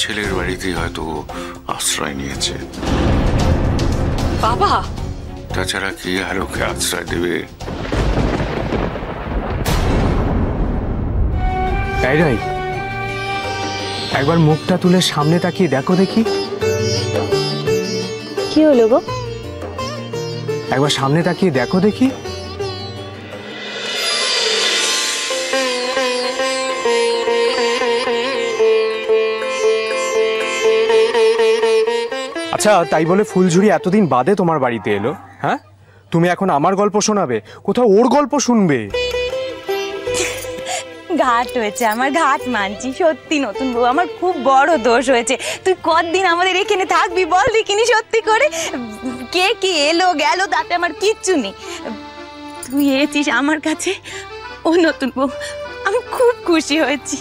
ছেলের বাড়িতেই হয়তো আশ্রয় নিয়েছে। বাবা, তাছাড়া কি আর ওকে আশ্রয় দেবে? একবার মুখটা তুলে সামনে তাকিয়ে দেখো দেখি। কি হলো গো? একবার সামনে তাকিয়ে দেখো দেখি। আচ্ছা, তাই বলে ফুলঝুরি এতদিন বাদে তোমার বাড়িতে এলো, হ্যাঁ? তুমি এখন আমার গল্প শোনাবে, কোথাও ওর গল্প শুনবে? ঘাট হয়েছে আমার, ঘাট মানছি। সত্যি নতুন বউ, আমার খুব বড় দোষ হয়েছে। তুই কতদিন আমাদের এখানে থাকবি বল দেখিনি? সত্যি করে কে কি এলো গেল তাতে আমার কিচ্ছু নেই। তুই এসেছিস আমার কাছে, ও নতুন বউ, আমি খুব খুশি হয়েছি।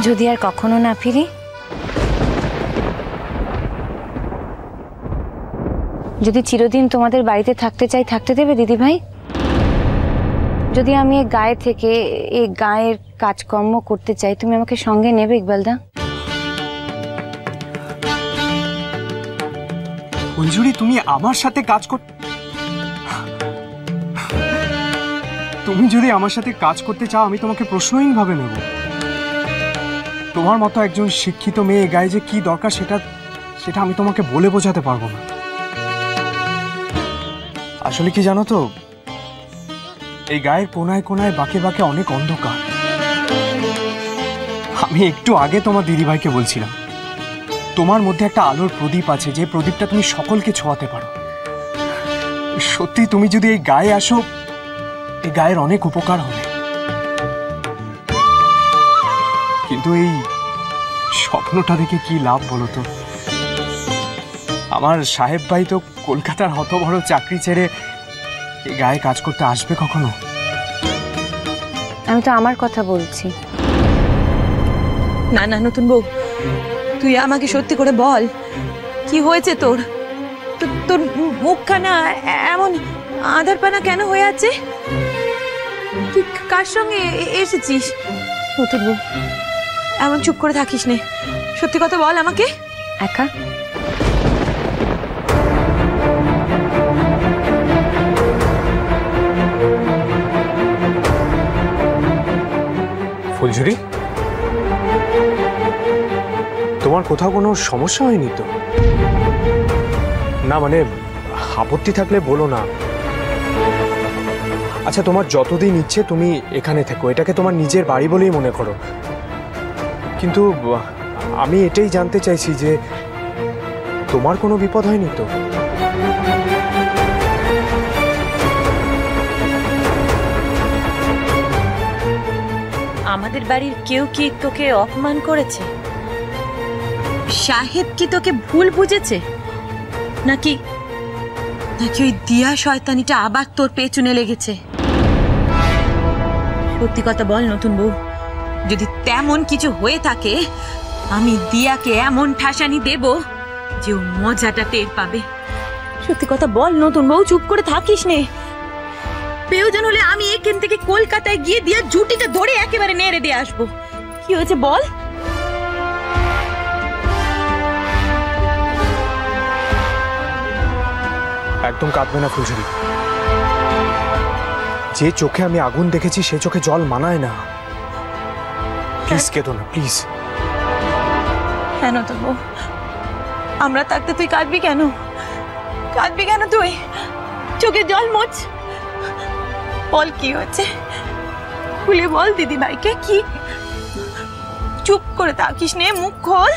যদি আর কখনো না ফিরি, যদি চিরদিন তোমাদের বাড়িতে থাকতে চাই, থাকতে দেবে দিদি ভাই? যদি আমি এই গায়ে থেকে এই গায়ের কাজকর্ম করতে চাই, তুমি আমাকে সঙ্গে নেবে ইকবালদা? ফুলঝুরি, তুমি আমার সাথে তুমি যদি আমার সাথে কাজ করতে চাও, আমি তোমাকে প্রশ্নহীন ভাবে নেব। তোমার মতো একজন শিক্ষিত মেয়ে গায়ে যে কি দরকার সেটা আমি তোমাকে বলে বোঝাতে পারবো না। আসলে কি জানো তো, এই গায়ের কোনায় কোনায় বাঁকে বাঁকে অনেক অন্ধকার। আমি একটু আগে তোমার দিদিভাইকে বলছিলাম, তোমার মধ্যে একটা আলোর প্রদীপ আছে, যে প্রদীপটা তুমি সকলকে ছোঁয়াতে পারো। সত্যি তুমি যদি এই গায়ে আসো, এই গায়ের অনেক উপকার হবে। কিন্তু এই স্বপ্নটা দেখে কি লাভ বলো তো? আমার সাহেব ভাই তো কলকাতার হতবড় চাকরি ছেড়ে এই গায়ে কাজ করতে আসবে কখনো? আমি তো আমার কথা বলছি। না না নতুন বউ, তুই আমাকে সত্যি করে বল, কি হয়েছে তোর? তোর মুখখানা এমন আধারপানা কেন হয়ে আছে? তুই কার সঙ্গে এসেছিস? নতুন বউ, এমন চুপ করে থাকিস নে, সত্যি কথা বল আমাকে। একা? ফুলঝুরি, তোমার কোথাও কোনো সমস্যা হয়নি তো? না মানে আপত্তি থাকলে বলো না। আচ্ছা, তোমার যতদিন ইচ্ছে তুমি এখানে থেকো, এটাকে তোমার নিজের বাড়ি বলেই মনে করো। কিন্তু আমি এটাই জানতে চাইছি যে তোমার কোনো বিপদ হয়নি তো? আমাদের বাড়ির কেউ কি তোকে অপমান করেছে? সাহেব কি তোকে ভুল বুঝেছে? নাকি ওই দিয়া শয়তানিটা আবার তোর পেছনে লেগেছে? সত্যি কথা বল নতুন বউ, যদি তেমন কিছু হয়ে থাকে, আমি দিয়াকে এমন ঠাসানি দেব যে ও মজাটা টের পাবে। সত্যি কথা বল নতুন বউ, চুপ করে থাকিস নে। প্রয়োজন হলে আমি এখান থেকে কলকাতায় গিয়ে দিয়া জুটিটা ধরে একেবারে নেড়ে দিয়ে আসবো। কি হয়েছে বল? একদম কাঁদবে না ফুলঝুরি। যে চোখে আমি আগুন দেখেছি সে চোখে জল মানায় না। প্লিজ কেঁদো না, প্লিজ। হ্যাঁ নতুন বউ, আমরা থাকতে তুই কাঁদবি কেন? কাঁদবি কেন তুই? চোখে জল মোছ। বল কি হয়েছে, খুলে বল দিদি ভাইকে। কি চুপ করে থাকিস নে, মুখ খোল।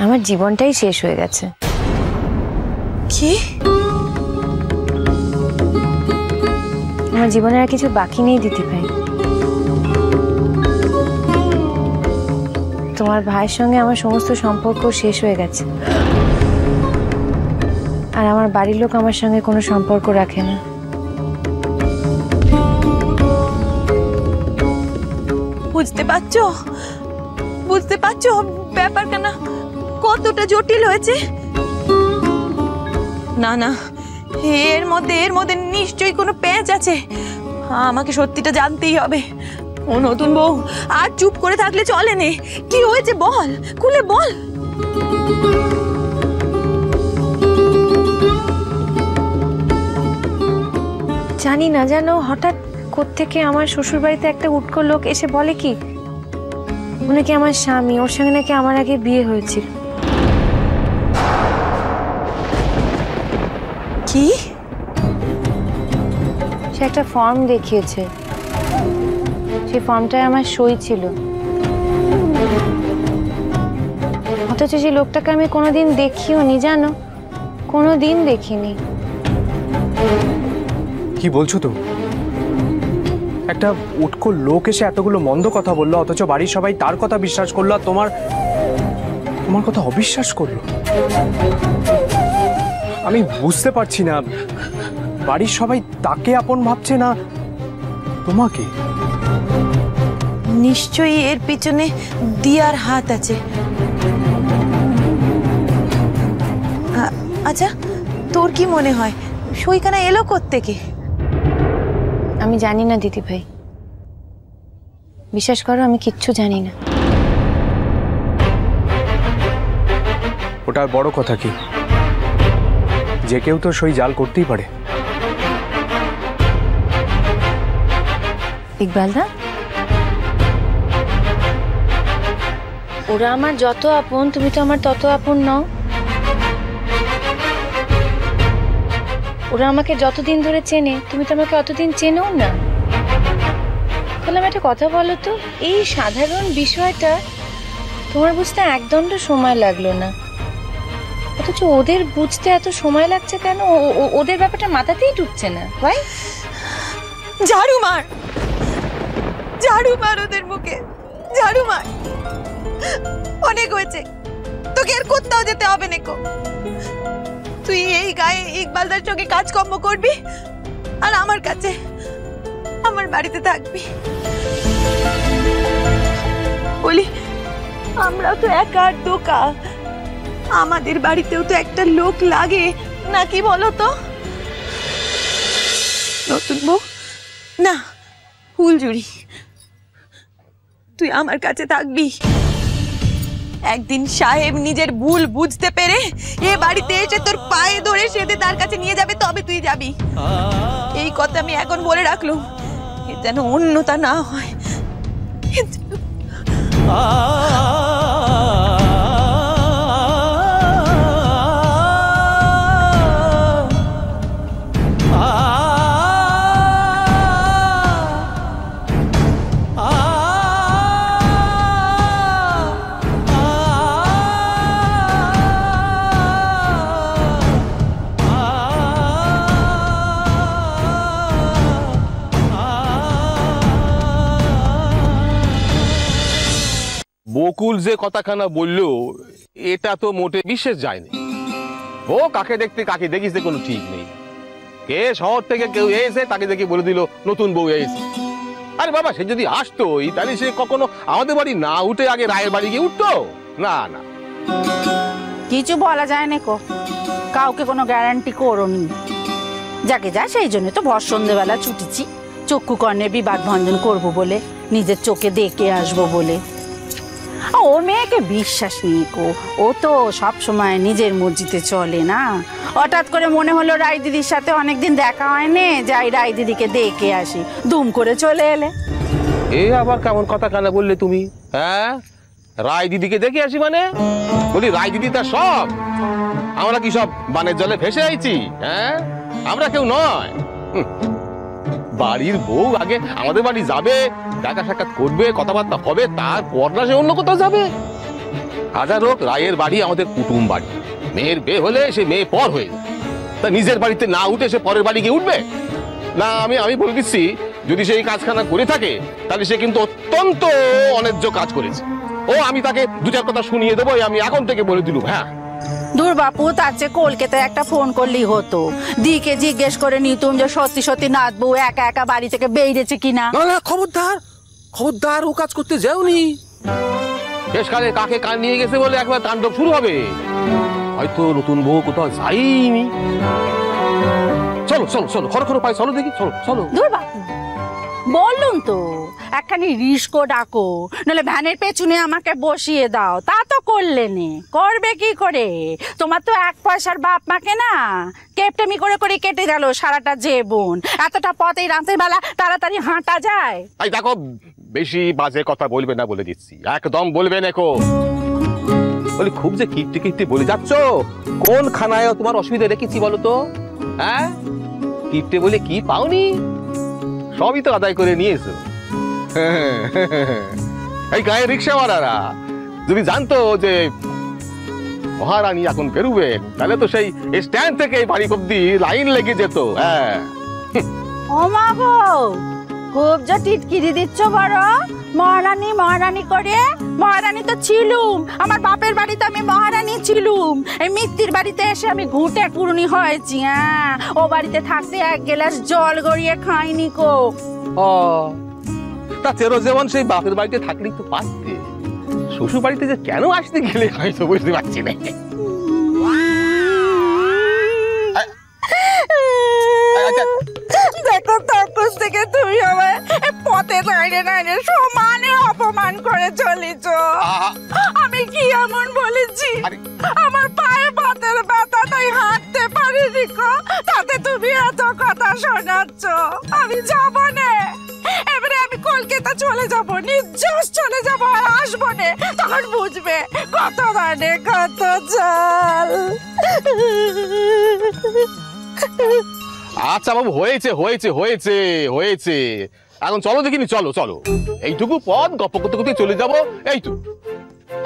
আমার জীবনটাই শেষ হয়ে গেছে। কি? আমার জীবনে আর কিছু বাকি নেই দিদি ভাই। তোমার ভাইয়ের সঙ্গে আমার সমস্ত সম্পর্ক শেষ হয়ে গেছে, আর আমার বাড়ির লোক আমার সঙ্গে কোনো সম্পর্ক রাখে না। বুঝতে পারছো? বুঝতে পারছো ব্যাপারটা না কতটা জটিল হয়েছে? না না, এর মধ্যে নিশ্চয়ই কোনো প্যাঁচ আছে। আমাকে সত্যিটা জানতেই হবে। ও নতুন বউ, আর চুপ করে থাকলে চলে নে। কি হয়েছে বল, খুলে বল। জানি না, যেন হঠাৎ কোত্থেকে আমার শ্বশুর বাড়িতে একটা উটকো লোক এসে বলে কি উনি কি আমার স্বামী, ওর সঙ্গে নাকি আমার আগে বিয়ে হয়েছিল। কি? সে একটা ফর্ম দেখিয়েছে, সেই ফর্মটায় আমার সই ছিল, অথচ সেই লোকটাকে আমি কোনোদিন দেখিও নি, জানো, কোনোদিন দেখিনি। কি বলছো তো? একটা উটকো লোক এসে এতগুলো মন্দ কথা বললো, অথচ বাড়ির সবাই তার কথা বিশ্বাস করলো, আর তোমার কথা অবিশ্বাস করলো। আমি বুঝতে পারছি না, বাড়ির সবাই তাকে আপন ভাবছে না তোমাকে। নিশ্চয়ই এর পিছনে দিয়ার হাত আছে। আচ্ছা, তোর কি মনে হয় সইখানা এলো কোত্থেকে? আমি জানি না দিদি ভাই, বিশ্বাস করো আমি কিচ্ছু জানি না। ওটার বড় কথা কি, যে কেউ তো সই জাল করতেই পারে। ইকবালদা, ওরা আমার যত আপন, তুমি তো আমার তত আপন নও। ওরা আমাকে যতদিন ধরে চেনে, তুমি তো আমাকে অতদিন চেনো না। তাহলে আমি একটা কথা বলো তো, এই সাধারণ বিষয়টা তোমার বুঝতে একদণ্ড সময় লাগলো না, অথচ ওদের বুঝতে এত সময় লাগছে কেন? ওদের ব্যাপারটা মাথাতেই ঢুকছে না। ভাই ঝাড়ু মার, ঝাড়ু মার ওদের মুখে, ঝাড়ু মার। অনেক হয়েছে, তোকে আর কোথাও যেতে হবে না। তুই এই গায়ে ইকবালদার সঙ্গে কাজকর্ম করবি আর আমার কাছে, আমার বাড়িতে থাকবি। বলি, আমরা তো একার দোকা, আমাদের বাড়িতেও তো একটা লোক লাগে নাকি বলো তো? নতুন বউ না, ফুলঝুরি, তুই আমার কাছে থাকবি। একদিন সাহেব নিজের ভুল বুঝতে পেরে এ বাড়িতে এসে তোর পায়ে ধরে সেদে তার কাছে নিয়ে যাবে, তবে তুই যাবি। এই কথা আমি এখন বলে রাখলুম, এ যেন অন্যতা না হয়। বকুল যে কথাখানা বললো এটা তো মোটে বিশ্বাস যায়নি। ও কাকে দেখতে কাকে দেখিস কোনো ঠিক নেই। কে শহর থেকে কেউ এসে তাকে দেখে বলে দিল নতুন বউ এসে। আরে বাবা, সে যদি আসতোই তাহলে সে কখনো আমাদের বাড়ি না উঠে আগে রায়ের বাড়ি গিয়ে উঠতো? না না, কিছু বলা যায় না কো, কাউকে কোনো গ্যারান্টি করোনি। যাকে যা সেই জন্য তো ভর সন্ধ্যেবেলা ছুটেছি, চক্ষু কর্ণে বিবাদ ভঞ্জন করবো বলে, নিজের চোখে দেখে আসবো বলে। ও মেয়েকে বিশ্বাস নেই কো, ও তো সব সময় নিজের মর্জিতে চলে না। হঠাৎ করে মনে হলো রায় দিদির সাথে অনেকদিন দেখা হয়নি, যাই রায় দিদিকে দেখে আসি, দুম করে চলে এলে। এ আবার কেমন কথা কানা বললে তুমি? হ্যাঁ, রায় দিদিকে দেখে আসি মানে? বলি রায় দিদি তার সব? আমরা কি সব বানের জলে ভেসে আইছি? হ্যাঁ, আমরা কেউ নয়। বাড়ির বউ আগে আমাদের বাড়ি যাবে, দেখা সাক্ষাৎ করবে, কথাবার্তা হবে, তারপর না সে অন্য কোথাও যাবে। হাজার হোক রায়ের বাড়ি আমাদের কুটুম বাড়ি, মেয়ের বিয়ে হলে সে মেয়ে পর হয়ে যায়। তা নিজের বাড়িতে না উঠে সে পরের বাড়ি গিয়ে উঠবে না? আমি বলে দিচ্ছি, যদি সে এই কাজখানা করে থাকে তাহলে সে কিন্তু অত্যন্ত অন্যায্য কাজ করেছে। ও আমি তাকে দু চার কথা শুনিয়ে দেবো, আমি এখন থেকে বলে দিলুম। হ্যাঁ, দূর বাপু, তার চেয়ে কলকাতায় একটা ফোন করলেই হতো, দিকে জিজ্ঞেস করে নিতুম যে সত্যি সত্যি নাতবউ একা একা বাড়ি থেকে বেরিয়েছে কিনা। না না, খবরদার খবরদার, ও কাজ করতে যাওনি। শেষকালে কাকে কান নিয়ে গেছে বলে একবার তাণ্ডব শুরু হবে। হয়তো নতুন বউ কোথাও যাইনি। চলো চলো চলো, খরো খরো পাই, চলো দেখি, চলো চলো। দূর বাপু, বললুম তো একখানি রিস্কো ডাকো, নাহলে ভ্যানের পেছনে আমাকে বসিয়ে দাও। তা তো করলে নে, করবে কি করে? তোমার তো এক পয়সার বাপ মাকে না কেপটেমি করে করে কেটে গেল সারাটা জীবন। এতটা পথ এই রাতের বেলা তাড়াতাড়ি হাঁটা যায়? এই দেখো, বেশি বাজে কথা বলবে না বলে দিচ্ছি, একদম বলবে না। বলি খুব যে কিপটি কিপটি বলে যাচ্ছ, কোন খানায় তোমার অসুবিধা রেখেছি বলো তো? হ্যাঁ, কিপটে বলে কি পাওনি? সবই তো আদায় করে নিয়েছো। এই গায়ে রিক্সাওয়ালারা যদি জানতো যে মহারানী এখন বেরুবেন, তাহলে তো সেই স্ট্যান্ড থেকে বাড়ি অব্দি লাইন লেগে যেত। হ্যাঁ, ও মা গো, খুব যে টিটকিরি দিচ্ছ বড়। মহারানী মহারানী করে, মহারানী তো ছিলুম, আমার বাপের বাড়িতে আমি মহারানী ছিলুম। এই মিত্তির বাড়িতে এসে আমি ঘুটে কুড়ুনি হয়েছি। হ্যাঁ, ও বাড়িতে থাকতে এক গ্লাস জল গড়িয়ে খাইনি কো। ও তা চেরো যেমন সেই বাপের বাড়িতে থাকলেই তো পারতে, শ্বশুর বাড়িতে যে কেন আসতে গেলে হয়তো বুঝতে পারছি না। দেখো, তখন থেকে তুমি আমার পথে দাঁড়িয়ে দাঁড়িয়ে সমানে অপমান করে চলেছ। আমি কি এমন বলেছি? আমার পায়ে বাতের ব্যথা, তাই হাঁটতে পারিনি কো, তাতে তুমি এত কথা শোনাচ্ছ। আমি যাব না, এবারে আমি কলকাতা চলে যাব, নির্জস চলে যাব, আর আসবো না। তখন বুঝবে কত দানে কত চাল। আচ্ছা বাবু, হয়েছে হয়েছে হয়েছে হয়েছে, এখন চলো দেখিনি, চলো চলো, এইটুকু পথ গপ্প করতে করতে চলে যাবো। এই তো,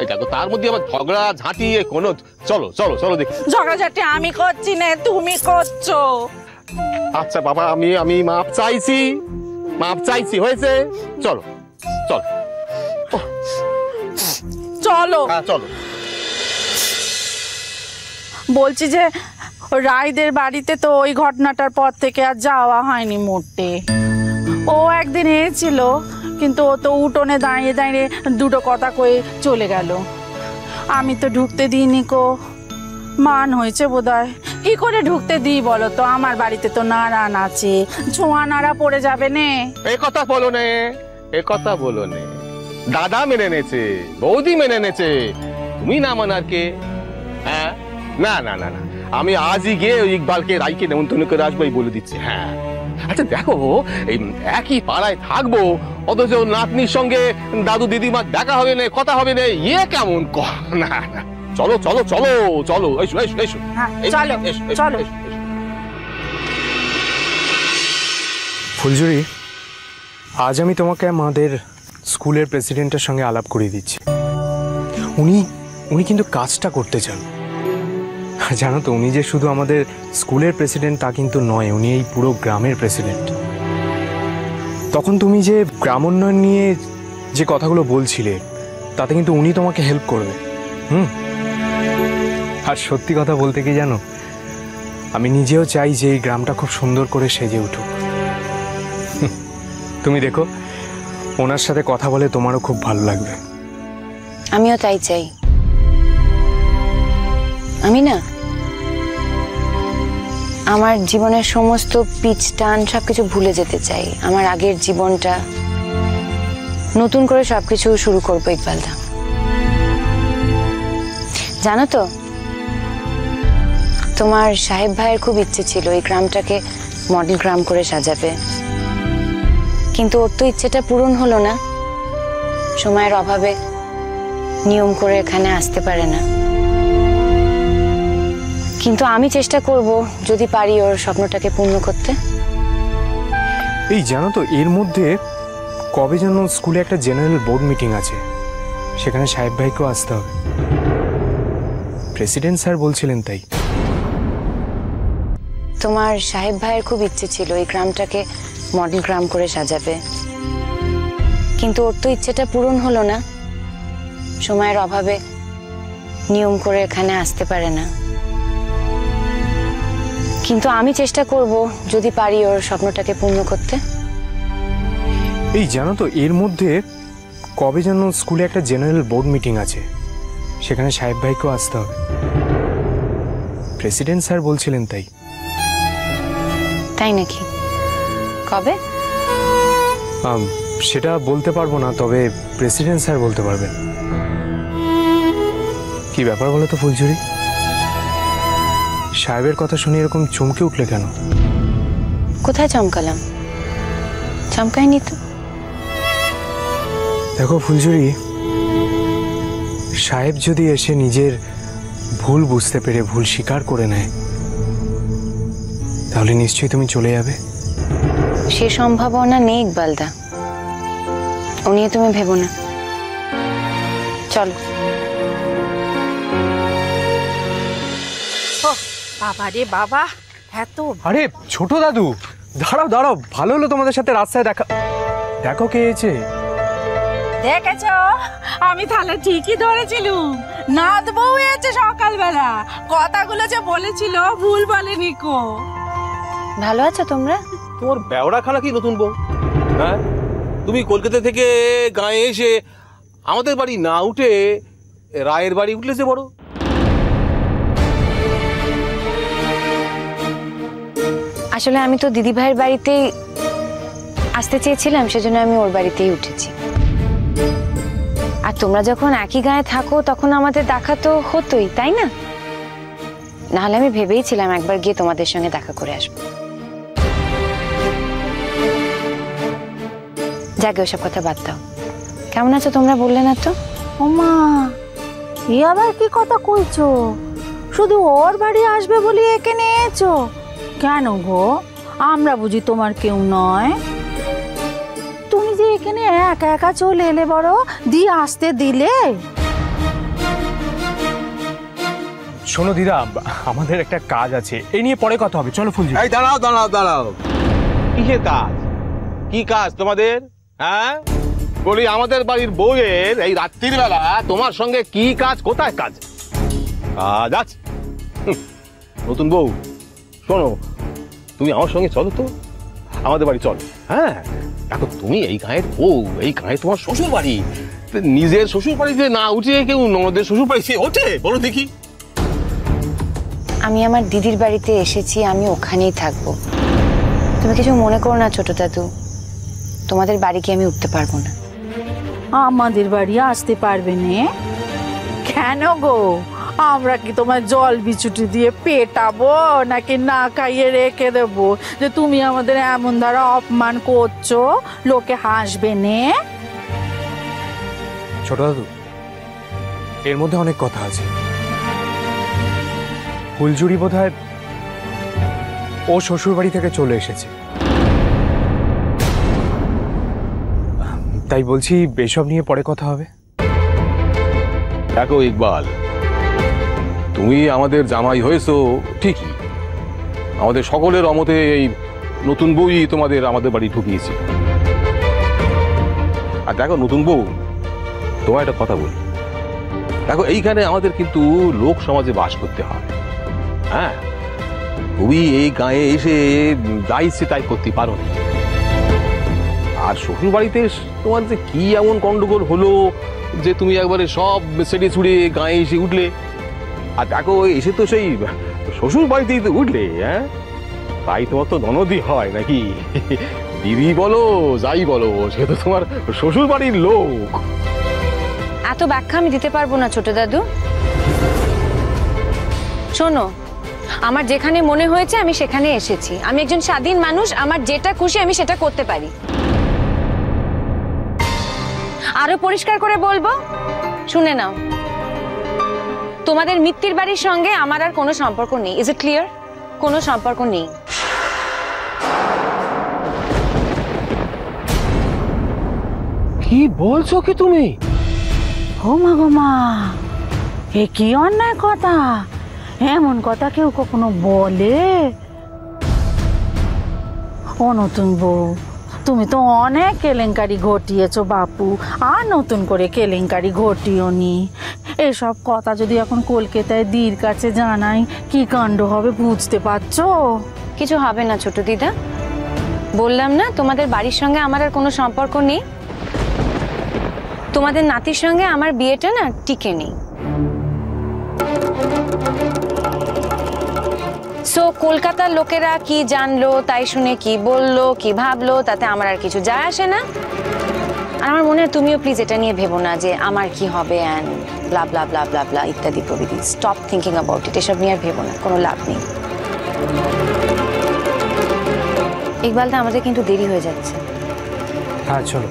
এই দেখো, তার মধ্যে আবার ঝগড়া ঝাঁটি কোনো, চলো চলো চলো দেখি। ঝগড়াঝাটি আমি করছি না, তুমি করছো। আচ্ছা বাবা, আমি আমি মাপ চাইছি, মাপ চাইছি, হয়েছে, চলো চলো চলো। হ্যাঁ চলো। বলছি যে রায়দের বাড়িতে তো ওই ঘটনাটার পর থেকে আর যাওয়া হয়নি মোটে। ও একদিন এসেছিল, কিন্তু ও তো উঠোনে দাঁড়িয়ে দাঁড়িয়ে দুটো কথা কয়ে চলে গেল। আমি তো ঢুকতে দিইনি কো, মান হয়েছে বোধহয়। কি করে ঢুকতে দিই বলো তো? আমার বাড়িতে তো নাড়ান আছে, ছোঁয়া নাড়া পড়ে যাবে নে। এ কথা বলো নে, এ কথা বলো নে। দাদা মেনে নেছে, বৌদি মেনে নেছে, তুমি না মানার কে? হ্যাঁ, না না না না, আমি আজই গিয়ে ওই ইকবালকে রাইকে নেমন্তন্ন করে আসবো, এই বলে দিচ্ছি। হ্যাঁ, আচ্ছা দেখো, এই একই পাড়ায় থাকবো, অথচ নাতনির সঙ্গে দাদু দিদিমার দেখা হবে না, কথা হবে না, ইয়ে কেমন? না না, চলো চলো চলো চলো, এসো এসো এসো। হ্যাঁ, চলো চলো। ফুলঝুরি, আজ আমি তোমাকে আমাদের স্কুলের প্রেসিডেন্টের সঙ্গে আলাপ করিয়ে দিচ্ছি। উনি কিন্তু কাজটা করতে চান। জানো তো, উনি যে শুধু আমাদের স্কুলের প্রেসিডেন্ট তা কিন্তু নয়, উনি এই পুরো গ্রামের প্রেসিডেন্ট। তখন তুমি যে গ্রামোন্নয়ন নিয়ে যে কথাগুলো বলছিলে, তাতে কিন্তু উনি তোমাকে হেল্প করবে। আর সত্যি কথা বলতে কি জানো, আমি নিজেও চাই যে এই গ্রামটা খুব সুন্দর করে সেজে উঠুক। তুমি দেখো, ওনার সাথে কথা বলে তোমারও খুব ভালো লাগবে। আমিও তাই চাই। আমি না আমার জীবনের সমস্ত পিচ টান সবকিছু ভুলে যেতে চাই। আমার আগের জীবনটা নতুন করে সবকিছু শুরু করবো ইকবালদা। জানো তো, তোমার সাহেব ভাইয়ের খুব ইচ্ছে ছিল এই গ্রামটাকে মডেল গ্রাম করে সাজাবে, কিন্তু ওর তো ইচ্ছেটা পূরণ হলো না। সময়ের অভাবে নিয়ম করে এখানে আসতে পারে না, কিন্তু আমি চেষ্টা করব যদি পারি ওর স্বপ্নটাকে পূর্ণ করতে। এই জানো তো, এর মধ্যে কবে যেন স্কুলে একটা জেনারেল বোর্ড মিটিং আছে, সেখানে সাহেব ভাইকেও আসতে হবে। প্রেসিডেন্ট স্যার বলছিলেন তাই। তোমার সাহেব ভাইয়ের খুব ইচ্ছে ছিল এই গ্রামটাকে মডেল গ্রাম করে সাজাবে, কিন্তু ওর তো ইচ্ছেটা পূরণ হলো না। সময়ের অভাবে নিয়ম করে এখানে আসতে পারে না, কিন্তু আমি চেষ্টা করব যদি পারি ওর স্বপ্নটাকে পূর্ণ করতে। এই জানো তো, এর মধ্যে কবে যেন স্কুলে একটা জেনারেল বোর্ড মিটিং আছে, সেখানে সাহেব ভাইকেও আসতে হবে। প্রেসিডেন্ট স্যার বলছিলেন তাই। তাই নাকি? কবে? সেটা বলতে পারবো না, তবে প্রেসিডেন্ট স্যার বলতে পারবেন। কি ব্যাপার বলো তো ফুলঝুরি, সাহেবের কথা শুনে এরকম চমকে উঠলে কেন? কোথায় চমকালাম? চমকাইনি তো। দেখো ফুলঝুরি, সাহেব যদি এসে নিজের ভুল বুঝতে পেরে ভুল স্বীকার করে নেয়, তাহলে নিশ্চয়ই তুমি চলে যাবে। সে সম্ভাবনা নেই ইকবালদা, ও নিয়ে তুমি ভেবো না। চলো। বাবা রে বাবা, এত আরে ছোট দাদু, দাঁড়াও দাঁড়াও, ভালো হলো তোমাদের সাথে রাস্তায় দেখা। দেখো কে এসেছে। দেখেছ, আমি তাহলে ঠিকই ধরেছিলুম। নাত বউ এসেছে সকালবেলা, কথাগুলো যে বলেছিল ভুল বলেনি কো। ভালো আছো তোমরা? তোমার বেওড়া খানা কি নতুন বউ? হ্যাঁ, তুমি কলকাতা থেকে গায়ে এসে আমাদের বাড়ি না উঠে রায়ের বাড়ি উঠলে যে বড়। আসলে আমি তো দিদি ভাইয়ের বাড়িতেই আসতে চেয়েছিলাম, সেজন্য আমি ওর বাড়িতেই উঠেছি। আর তোমরা যখন একই গায়ে থাকো তখন আমাদের দেখা তো হতোই, তাই না? নাহলে আমি ভেবেইছিলাম একবার গিয়ে তোমাদের সঙ্গে দেখা করে আসবো। যাকে ওসব কথা বাদ দাও। কেমন আছো তোমরা বললে না তো? ওমা, এ আবার কি কথা কইছো? শুধু ওর বাড়ি আসবে বলি এখানে এসেছো কেন গো? আমরা বুঝি তোমার কেউ নয়? তুমি যে এখানে একা একা চলে এলে, বড় দিয়ে আসতে দিলে। শোনো দিদা, আমাদের একটা কাজ আছে, এই নিয়ে পরে কথা হবে। চলো ফুলঝুরি। এই দাঁড়াও দাঁড়াও দাঁড়াও, কিসের কাজ? কি কাজ তোমাদের? হ্যাঁ বলি, আমাদের বাড়ির বউয়ের এই রাত্রির বেলা তোমার সঙ্গে কি কাজ? কোথায় কাজ? কাজ আছে। নতুন বউ শোনো, তুমি আমার সঙ্গে চলো তো, আমাদের বাড়ি চলো। হ্যাঁ দেখো, তুমি এই গাঁয়ের বউ, এই গাঁয়ে তোমার শ্বশুর বাড়ি, নিজের শ্বশুর বাড়িতে না উঠে কেউ ননদের শ্বশুর বাড়ি ওঠে? বলো দেখি। আমি আমার দিদির বাড়িতে এসেছি, আমি ওখানেই থাকবো। তুমি কিছু মনে করো না ছোট দাদু, তোমাদের বাড়ি কি আমি উঠতে পারবো না? আমাদের বাড়ি আসতে পারবে না কেন গো? আমরা কি তোমার জল বিছুটি দিয়ে পেটাবো, নাকি না খাইয়ে রেখে দেবো যে তুমি আমাদের এমন দ্বারা অপমান করছো, লোকে হাসবে নে? ছোট দাদু, এর মধ্যে অনেক কথা আছে। ফুলঝুরি বোধহয় ও শ্বশুর বাড়ি থেকে চলে এসেছে, তাই বলছি এসব নিয়ে পরে কথা হবে। দেখো ইকবাল, তুমি আমাদের জামাই হয়েছো ঠিকই, আমাদের সকলের অমতে এই নতুন বউই তোমাদের আমাদের বাড়ি ঢুকিয়েছে। আর দেখো নতুন বউ, তোমার একটা কথা বলি, দেখো এইখানে আমাদের কিন্তু লোক সমাজে বাস করতে হয়। হ্যাঁ, তুমি এই গায়ে এসে যা ইচ্ছে তাই করতে পারো না। আর শ্বশুর বাড়িতে তোমার যে কি এমন গন্ডগোল হলো যে তুমি একবারে সব ছেড়ে ছুড়ে গায়ে এসে উঠলে। আর দেখো এসে তো সেই শ্বশুর বাড়িতেই তো উঠলে। হ্যাঁ, তাই তোমার তো ননদই হয় নাকি? দিদি বলো যাই বলো, সে তো তোমার শ্বশুর বাড়ির লোক। এত ব্যাখ্যা আমি দিতে পারবো না ছোট দাদু। শোনো, আমার যেখানে মনে হয়েছে আমি সেখানে এসেছি। আমি একজন স্বাধীন মানুষ, আমার যেটা খুশি আমি সেটা করতে পারি। আরো পরিষ্কার করে বলবো, শুনে নাও, তোমাদের মিত্তির বাড়ির সঙ্গে আমার আর কোনো সম্পর্ক নেই। Is it clear? কোনো সম্পর্ক নেই। কি বলছো কি তুমি? ও মা গো মা, এ কি অন্যায় কথা! এমন কথা কেউ কখনো বলে? ও নতুন বউ, তুমি তো অনেক কেলেঙ্কারি ঘটিয়েছো বাপু, আর নতুন করে কেলেঙ্কারি ঘটিওনি। এসব কথা যদি এখন কলকাতায় দিদির কাছে জানাই, কি কাণ্ড হবে বুঝতে পারছো? কিছু হবে না ছোট দিদা, বললাম না তোমাদের বাড়ির সঙ্গে আমার আর কোনো সম্পর্ক নেই। তোমাদের নাতির সঙ্গে আমার বিয়েটা না টিকে নেই। সো কলকাতার লোকেরা কি জানলো, তাই শুনে কি বললো, কি ভাবলো, তাতে আমার আর কিছু যায় আসে না। আর আমার মনে হয় তুমিও প্লিজ এটা নিয়ে ভেবো না যে আমার কি হবে অ্যান্ড ব্লা ব্লা ব্লা ব্লা ব্লা ইত্যাদি প্রভৃতি। স্টপ থিঙ্কিং অ্যাবাউট ইট, এসব নিয়ে আর ভেবো না, কোনো লাভ নেই। ইকবালদা, আমাদের কিন্তু দেরি হয়ে যাচ্ছে। হ্যাঁ চলো।